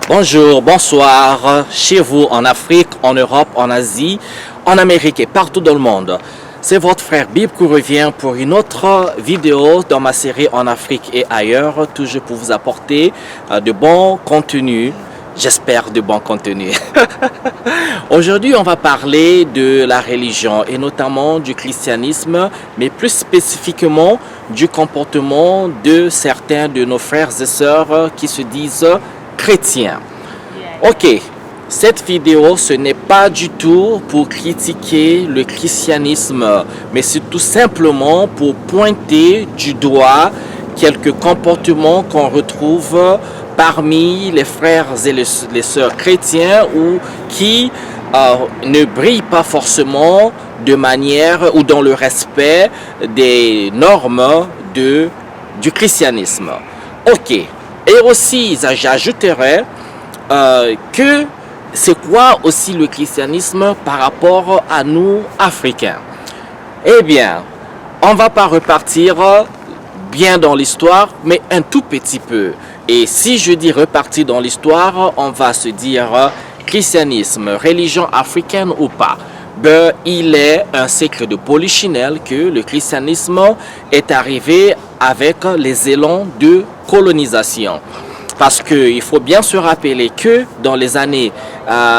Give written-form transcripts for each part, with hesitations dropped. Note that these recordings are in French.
Bonjour, bonsoir, chez vous en Afrique, en Europe, en Asie, en Amérique et partout dans le monde. C'est votre frère Bib qui revient pour une autre vidéo dans ma série en Afrique et ailleurs, toujours pour vous apporter de bons contenus. J'espère de bons contenus. Aujourd'hui, on va parler de la religion et notamment du christianisme, mais plus spécifiquement du comportement de certains de nos frères et sœurs qui se disent chrétiens. Ok, cette vidéo, ce n'est pas du tout pour critiquer le christianisme, mais c'est tout simplement pour pointer du doigt quelques comportements qu'on retrouve parmi les frères et les sœurs chrétiens ou qui ne brillent pas forcément de manière ou dans le respect des normes du christianisme. Ok, et aussi j'ajouterais que c'est quoi aussi le christianisme par rapport à nous Africains. Eh bien, on va pas repartir bien dans l'histoire, mais un tout petit peu. Et si je dis repartir dans l'histoire, on va se dire christianisme, religion africaine ou pas. Ben, il est un secret de polichinelle que le christianisme est arrivé avec les élans de colonisation. Parce qu'il faut bien se rappeler que dans les années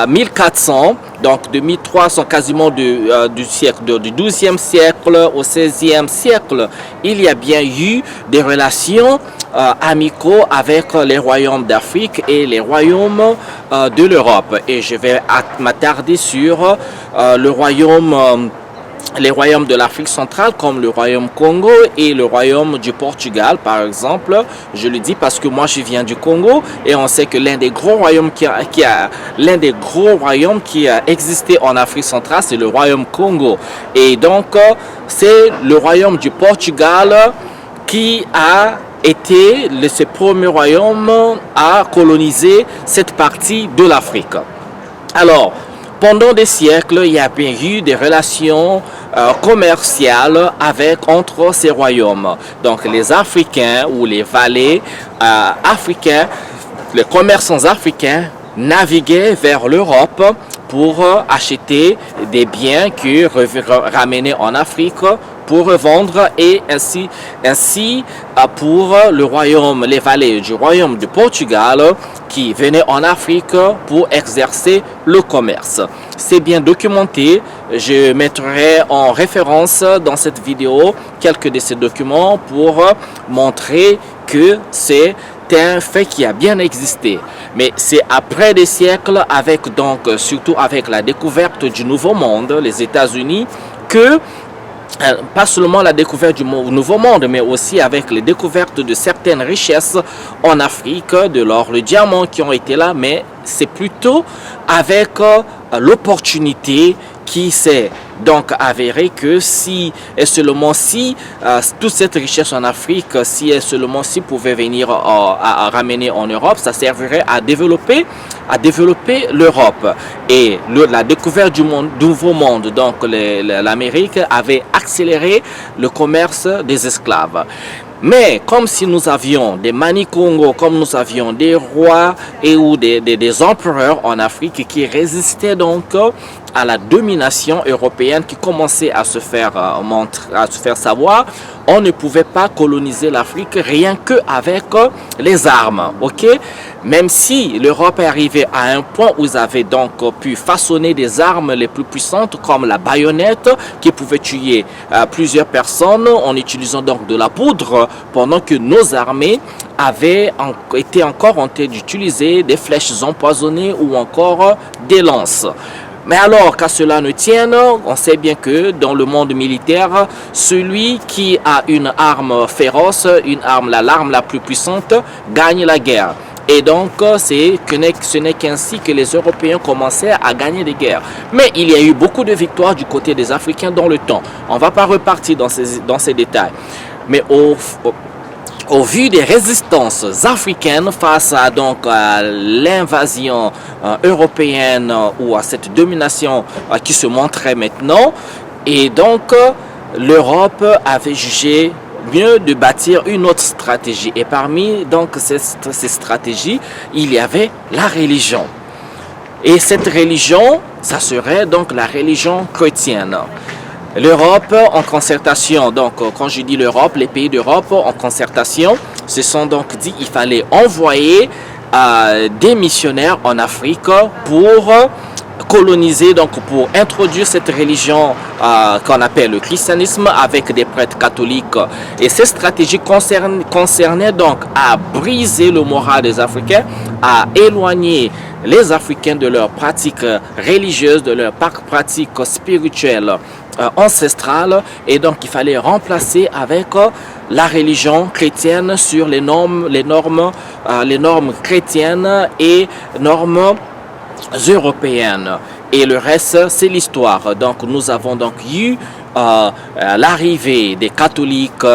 1400, donc de 1300 quasiment du siècle, du 12e siècle au 16e siècle, il y a bien eu des relations amicaux avec les royaumes d'Afrique et les royaumes de l'Europe. Et je vais m'attarder sur les royaumes de l'Afrique centrale comme le royaume Congo et le royaume du Portugal par exemple. Je le dis parce que moi je viens du Congo et on sait que l'un des gros royaumes qui a existé en Afrique centrale, c'est le royaume Congo. Et donc c'est le royaume du Portugal qui a été ce premier royaume à coloniser cette partie de l'Afrique. Alors, pendant des siècles, il y a bien eu des relations commerciales entre ces royaumes. Donc les Africains ou les valets africains, les commerçants africains naviguaient vers l'Europe pour acheter des biens qu'ils ramenaient en Afrique pour revendre et ainsi pour le royaume, les valets du royaume du Portugal qui venaient en Afrique pour exercer le commerce. C'est bien documenté. Je mettrai en référence dans cette vidéo quelques de ces documents pour montrer que c'est un fait qui a bien existé. Mais c'est après des siècles, surtout avec la découverte du Nouveau Monde, les États-Unis, que pas seulement la découverte du Nouveau Monde, mais aussi avec les découvertes de certaines richesses en Afrique, de l'or, le diamant qui ont été là, mais c'est plutôt avec l'opportunité qui s'est donc avéré que si et seulement si toute cette richesse en Afrique, si et seulement si pouvait venir à ramener en Europe, ça servirait à développer l'Europe. Et la découverte du Nouveau Monde, donc l'Amérique, avait accéléré le commerce des esclaves. Mais comme si nous avions des Manikongo, comme nous avions des rois ou des empereurs en Afrique qui résistaient donc à la domination européenne qui commençait à se faire savoir, on ne pouvait pas coloniser l'Afrique rien qu'avec les armes, ok? Même si l'Europe est arrivée à un point où ils avaient donc pu façonner des armes les plus puissantes comme la baïonnette qui pouvait tuer plusieurs personnes en utilisant donc de la poudre, pendant que nos armées avaient été encore en train d'utiliser des flèches empoisonnées ou encore des lances. Mais alors qu'à cela ne tienne, on sait bien que dans le monde militaire, celui qui a une arme féroce, l'arme la plus puissante, gagne la guerre. Et donc, ce n'est qu'ainsi que les Européens commençaient à gagner des guerres. Mais il y a eu beaucoup de victoires du côté des Africains dans le temps. On ne va pas repartir dans ces détails. Mais au vu des résistances africaines face à l'invasion européenne ou à cette domination qui se montrait maintenant, et donc l'Europe avait jugé mieux de bâtir une autre stratégie. Et parmi donc ces stratégies, il y avait la religion. Et cette religion, ça serait donc la religion chrétienne. L'Europe en concertation, donc quand je dis l'Europe, les pays d'Europe en concertation se sont donc dit qu'il fallait envoyer des missionnaires en Afrique pour coloniser, donc pour introduire cette religion qu'on appelle le christianisme avec des prêtres catholiques. Et ces stratégies concernaient donc à briser le moral des Africains, à éloigner les Africains de leurs pratiques religieuses, de leurs pratiques spirituelles ancestrales, et donc il fallait remplacer avec la religion chrétienne sur les normes chrétiennes et normes européennes. Et le reste, c'est l'histoire. Donc nous avons donc eu l'arrivée des catholiques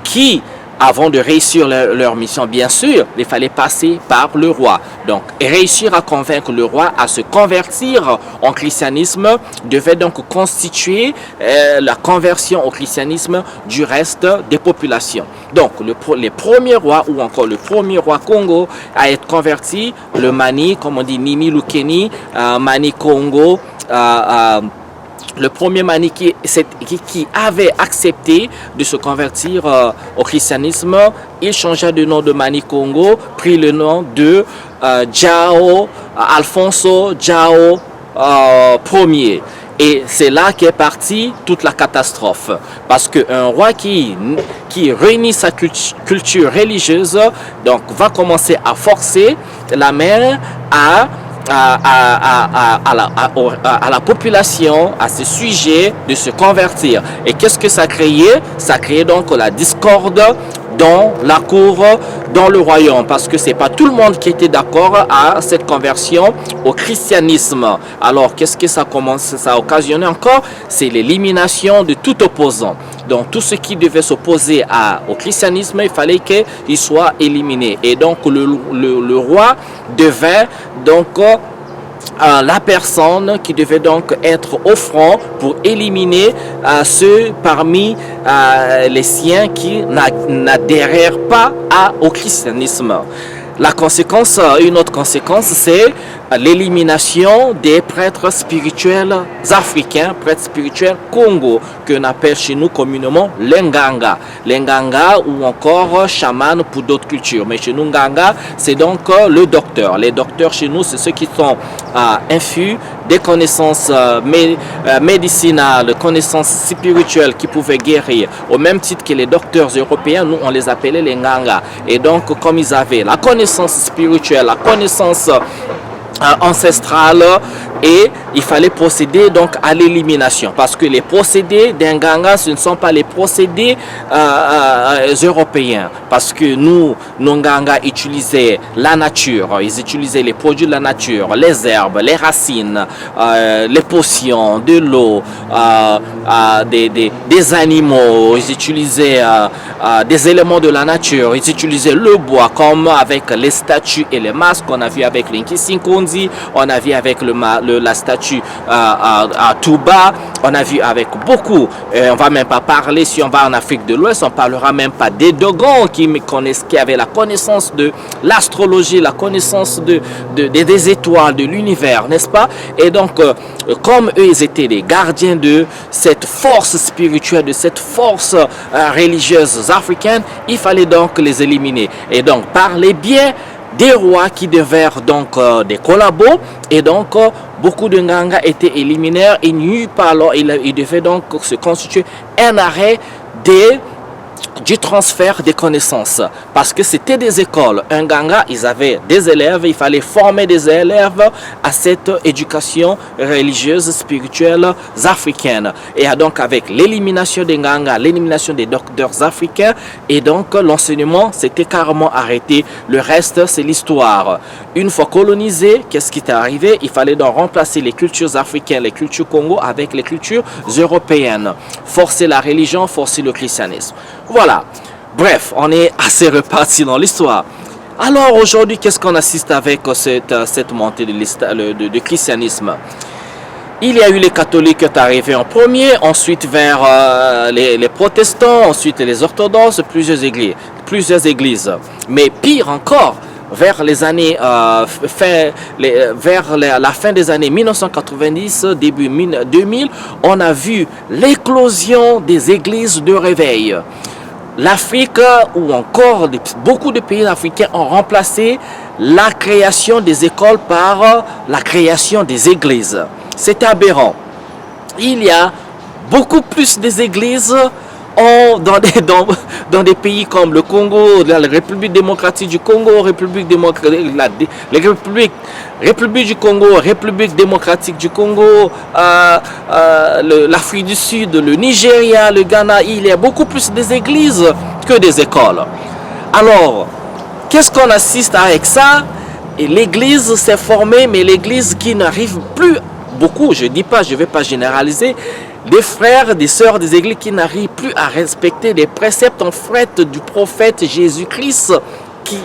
qui, avant de réussir leur mission, bien sûr, il fallait passer par le roi. Donc, réussir à convaincre le roi à se convertir en christianisme devait donc constituer la conversion au christianisme du reste des populations. Donc, les premiers rois, ou encore le premier roi Congo à être converti, le Mani, comme on dit, Nimi Lukeni, Mani Congo, le premier Mani qui avait accepté de se convertir au christianisme, il changea de nom de Mani Congo, prit le nom de Alfonso Jao Ier. Et c'est là qu'est partie toute la catastrophe. Parce qu'un roi qui réunit sa culture religieuse, donc va commencer à forcer la main à la population, à ce sujet de se convertir. Et qu'est-ce que ça créait? Ça créait donc la discorde dans la cour, dans le royaume, parce que c'est pas tout le monde qui était d'accord à cette conversion au christianisme. Alors qu'est-ce que ça a occasionné encore? C'est l'élimination de tout opposant. Donc tout ce qui devait s'opposer au christianisme, il fallait qu'il soit éliminé. Et donc le roi devait donc la personne qui devait donc être au front pour éliminer ceux parmi les siens qui n'adhérèrent pas au christianisme. La conséquence, une autre conséquence, c'est l'élimination des prêtres spirituels africains, prêtres spirituels Congo, que l'on appelle chez nous communément l'Nganga. L'Nganga ou encore chaman pour d'autres cultures. Mais chez nous, Nganga, c'est donc le docteur. Les docteurs chez nous, c'est ceux qui sont infus des connaissances médicinales, connaissances spirituelles qui pouvaient guérir. Au même titre que les docteurs européens, nous, on les appelait les Nganga. Et donc, comme ils avaient la connaissance spirituelle, la connaissance ancestrale, et il fallait procéder donc à l'élimination, parce que les procédés d'Nganga, ce ne sont pas les procédés européens, parce que nos Nganga utilisaient la nature, ils utilisaient les produits de la nature, les herbes, les racines, les potions, de l'eau, des animaux, ils utilisaient des éléments de la nature, ils utilisaient le bois, comme avec les statues et les masques qu'on a vu avec l'Inkisinkondi, on a vu avec la statue à Touba, on a vu avec beaucoup, on va même pas parler, si on va en Afrique de l'Ouest, on parlera même pas des Dogons qui avaient la connaissance de l'astrologie, la connaissance des étoiles, de l'univers, n'est-ce pas? Et donc, comme eux, ils étaient les gardiens de cette force spirituelle, de cette force religieuse africaine, il fallait donc les éliminer. Et donc, par les biais des rois qui devinrent donc des collabos, et donc beaucoup de Nganga étaient éliminés, et n'y pas alors il devait donc se constituer un arrêt du transfert des connaissances, parce que c'était des écoles. Un Nganga, ils avaient des élèves, il fallait former des élèves à cette éducation religieuse, spirituelle africaine. Et donc avec l'élimination des Nganga, l'élimination des docteurs africains, et donc l'enseignement s'était carrément arrêté. Le reste, c'est l'histoire. Une fois colonisé, qu'est-ce qui est arrivé? Il fallait donc remplacer les cultures africaines, les cultures Congo, avec les cultures européennes. Forcer la religion, forcer le christianisme. Voilà. Bref, on est assez reparti dans l'histoire. Alors aujourd'hui, qu'est-ce qu'on assiste avec cette montée du christianisme? il y a eu les catholiques qui sont arrivés en premier, ensuite vers les protestants, ensuite les orthodoxes, plusieurs églises. Mais pire encore, vers les années la fin des années 1990, début 2000, on a vu l'éclosion des églises de réveil. L'Afrique ou encore beaucoup de pays africains ont remplacé la création des écoles par la création des églises. C'est aberrant. Il y a beaucoup plus des églises dans des pays comme le Congo, la République démocratique du Congo, République du Congo, République démocratique du Congo, l'Afrique du Sud, le Nigeria, le Ghana. Il y a beaucoup plus des églises que des écoles. Alors, qu'est-ce qu'on assiste avec ça? Et l'église s'est formée, mais l'église qui n'arrive plus beaucoup, je ne vais pas généraliser, des frères, des sœurs des églises qui n'arrivent plus à respecter les préceptes en fait du prophète Jésus-Christ, qui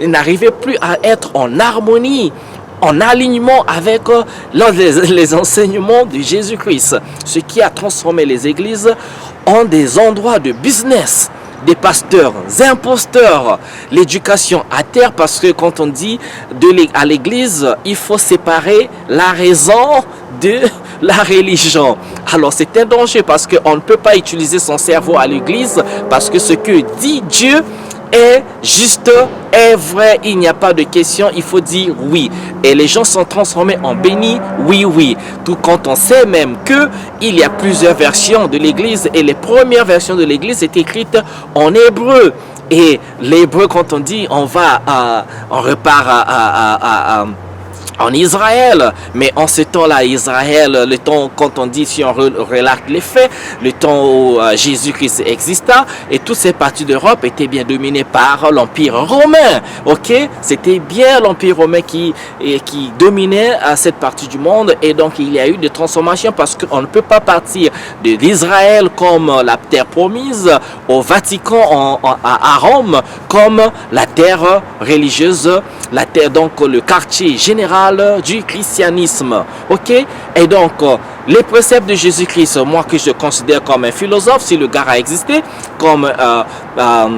n'arrivaient plus à être en harmonie, en alignement avec les enseignements de Jésus-Christ. Ce qui a transformé les églises en des endroits de business, des pasteurs imposteurs, l'éducation à terre, parce que quand on dit à l'église, il faut séparer la raison de la religion. Alors c'est un danger parce qu'on ne peut pas utiliser son cerveau à l'église, parce que ce que dit Dieu est juste, est vrai, il n'y a pas de question, il faut dire oui. Et les gens sont transformés en bénis, oui. Tout quand on sait même qu'il y a plusieurs versions de l'église et les premières versions de l'église sont écrites en hébreu. Et l'hébreu, quand on dit on repart en Israël, mais en ce temps-là, Israël, le temps, quand on dit, si on relate les faits, le temps où Jésus-Christ exista, et toutes ces parties d'Europe étaient bien dominées par l'Empire romain, ok? C'était bien l'Empire romain qui dominait cette partie du monde, et donc il y a eu des transformations, parce qu'on ne peut pas partir de l'Israël comme la terre promise, au Vatican, à Rome, comme la terre religieuse, la terre, donc le quartier général du christianisme, ok? Et donc les préceptes de Jésus-Christ, moi que je considère comme un philosophe, si le gars a existé, comme un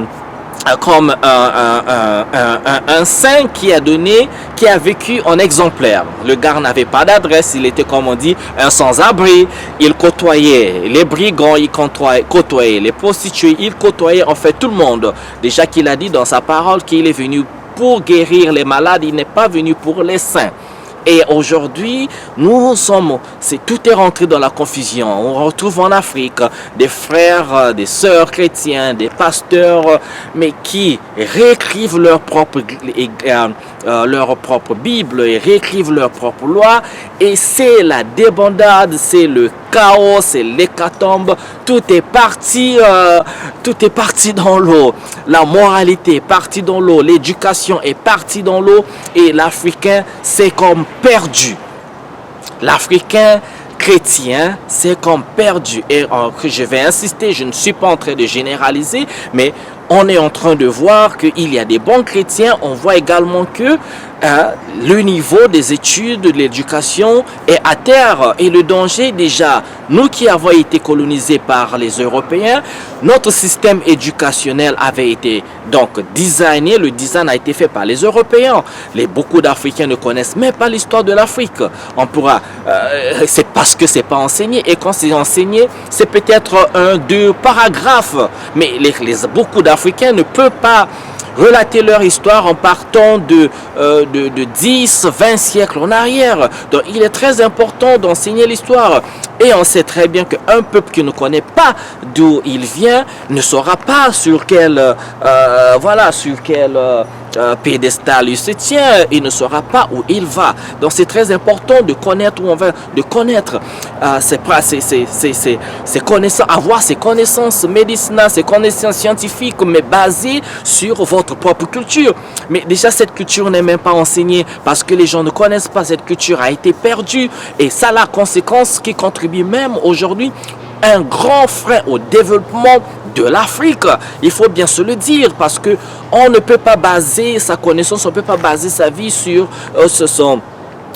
saint qui a vécu en exemplaire. Le gars n'avait pas d'adresse, il était, comme on dit, un sans-abri. Il côtoyait les brigands, il côtoyait les prostituées, il côtoyait en fait tout le monde. Déjà qu'il a dit dans sa parole qu'il est venu pour guérir les malades, il n'est pas venu pour les saints. Et aujourd'hui, tout est rentré dans la confusion. On retrouve en Afrique des frères, des sœurs chrétiens, des pasteurs, mais qui réécrivent leur propre Bible et réécrivent leur propre loi. Et c'est la débandade, c'est le chaos, c'est l'hécatombe. Tout est parti dans l'eau. La moralité est partie dans l'eau, l'éducation est partie dans l'eau, et l'Africain c'est comme perdu. L'Africain chrétien c'est comme perdu. Et je vais insister, je ne suis pas en train de généraliser, mais on est en train de voir qu'il y a des bons chrétiens. On voit également que le niveau des études, de l'éducation est à terre. Et le danger, déjà, nous qui avons été colonisés par les Européens, notre système éducationnel avait été donc designé. Le design a été fait par les Européens. Beaucoup d'Africains ne connaissent même pas l'histoire de l'Afrique. C'est parce que c'est pas enseigné. Et quand c'est enseigné, c'est peut-être 1-2 paragraphes. Mais beaucoup d'Africains ne peuvent pas relater leur histoire en partant de 10, 20 siècles en arrière. Donc il est très important d'enseigner l'histoire. Et on sait très bien qu'un peuple qui ne connaît pas d'où il vient ne saura pas sur quel piédestal il se tient, il ne saura pas où il va. Donc c'est très important de connaître où on va, de connaître ses connaissances, avoir ses connaissances médicinales, ses connaissances scientifiques, mais basées sur votre propre culture. Mais déjà cette culture n'est même pas enseignée parce que les gens ne connaissent pas. Cette culture a été perdue, et ça a la conséquence qui contribue même aujourd'hui un grand frein au développement de l'Afrique. Il faut bien se le dire, parce que on ne peut pas baser sa connaissance, on ne peut pas baser sa vie sur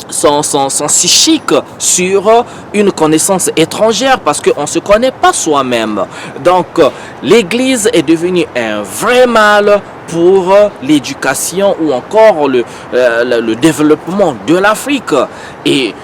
sont si chics sur une connaissance étrangère parce qu'on ne se connaît pas soi-même. Donc, l'Église est devenue un vrai mal pour l'éducation ou encore le développement de l'Afrique. Et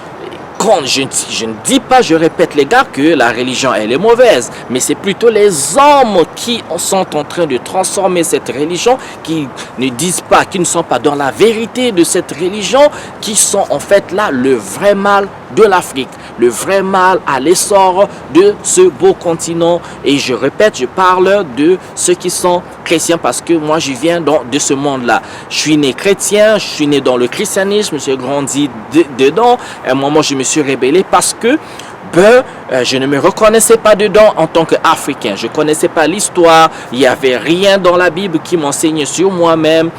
je ne dis pas, je répète les gars, que la religion elle est mauvaise, mais c'est plutôt les hommes qui sont en train de transformer cette religion, qui ne disent pas, qui ne sont pas dans la vérité de cette religion, qui sont en fait là le vrai mal de l'Afrique, le vrai mal à l'essor de ce beau continent. Et je répète, je parle de ceux qui sont chrétiens parce que moi je viens de ce monde-là. Je suis né chrétien, je suis né dans le christianisme, j'ai grandi dedans. À un moment, je me suis rébellé parce que je ne me reconnaissais pas dedans en tant qu'Africain. Je ne connaissais pas l'histoire. Il n'y avait rien dans la Bible qui m'enseignait sur moi-même.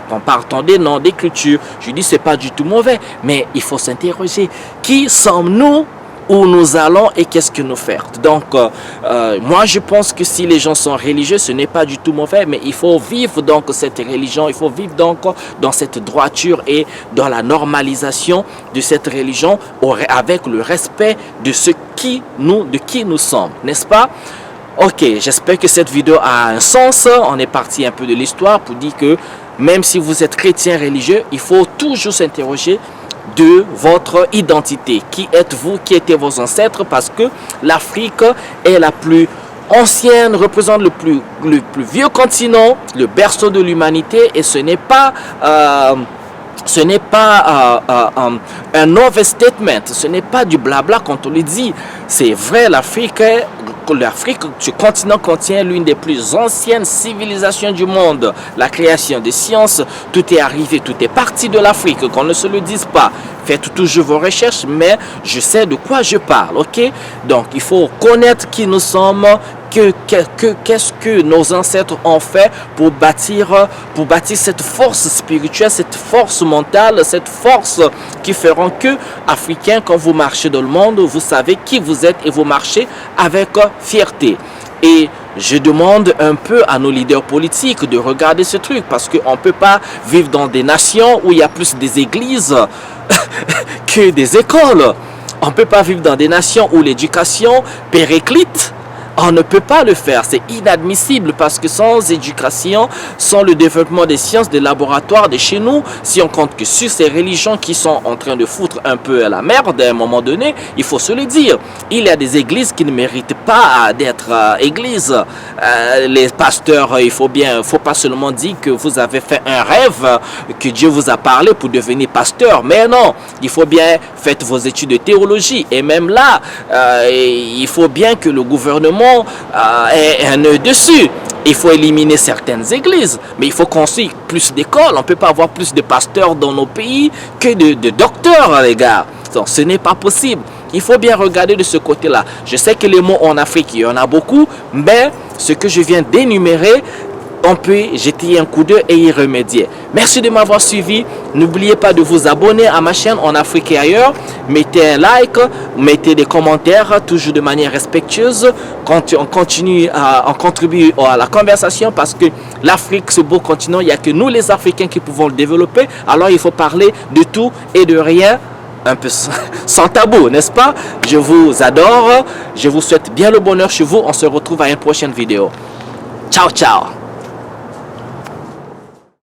En partant des noms, des cultures, je dis c'est pas du tout mauvais. Mais il faut s'interroger. Qui sommes-nous? Où nous allons et qu'est-ce que nous faisons? Donc, moi, je pense que si les gens sont religieux, ce n'est pas du tout mauvais, mais il faut vivre donc cette religion, il faut vivre donc dans cette droiture et dans la normalisation de cette religion avec le respect de qui nous sommes, n'est-ce pas? Ok, j'espère que cette vidéo a un sens. On est parti un peu de l'histoire pour dire que même si vous êtes chrétien religieux, il faut toujours s'interroger de votre identité. Qui êtes-vous? Qui étaient vos ancêtres? Parce que l'Afrique est la plus ancienne, représente le plus vieux continent, le berceau de l'humanité, et ce n'est pas un overstatement, ce n'est pas du blabla quand on le dit. C'est vrai, l'Afrique, ce continent contient l'une des plus anciennes civilisations du monde. La création des sciences, tout est arrivé, tout est parti de l'Afrique, qu'on ne se le dise pas. Faites toujours vos recherches, mais je sais de quoi je parle, ok? Donc, il faut connaître qui nous sommes, qu'est-ce que nos ancêtres ont fait pour bâtir cette force spirituelle, cette force mentale, cette force qui feront que, Africains, quand vous marchez dans le monde, vous savez qui vous êtes et vous marchez avec fierté. Et je demande un peu à nos leaders politiques de regarder ce truc parce qu'on ne peut pas vivre dans des nations où il y a plus des églises que des écoles. On ne peut pas vivre dans des nations où l'éducation périclite. On ne peut pas le faire, c'est inadmissible parce que sans éducation, sans le développement des sciences, des laboratoires de chez nous, si on compte que sur ces religions qui sont en train de foutre un peu à la merde à un moment donné, il faut se le dire. Il y a des églises qui ne méritent pas d'être églises. Les pasteurs, il faut pas seulement dire que vous avez fait un rêve, que Dieu vous a parlé pour devenir pasteur. Mais non, il faut bien faire vos études de théologie. Et même là, il faut bien que le gouvernement ait un œil dessus. Il faut éliminer certaines églises, mais il faut construire plus d'écoles. On ne peut pas avoir plus de pasteurs dans nos pays que de docteurs, les gars. Donc, ce n'est pas possible. Il faut bien regarder de ce côté-là. Je sais que les mots en Afrique, il y en a beaucoup, mais ce que je viens d'énumérer, on peut jeter un coup d'œil et y remédier. Merci de m'avoir suivi. N'oubliez pas de vous abonner à ma chaîne En Afrique et ailleurs. Mettez un like, mettez des commentaires, toujours de manière respectueuse. Quand on contribue à la conversation parce que l'Afrique, ce beau continent, il n'y a que nous les Africains qui pouvons le développer. Alors il faut parler de tout et de rien, un peu sans tabou, n'est-ce pas? Je vous adore. Je vous souhaite bien le bonheur chez vous. On se retrouve à une prochaine vidéo. Ciao, ciao.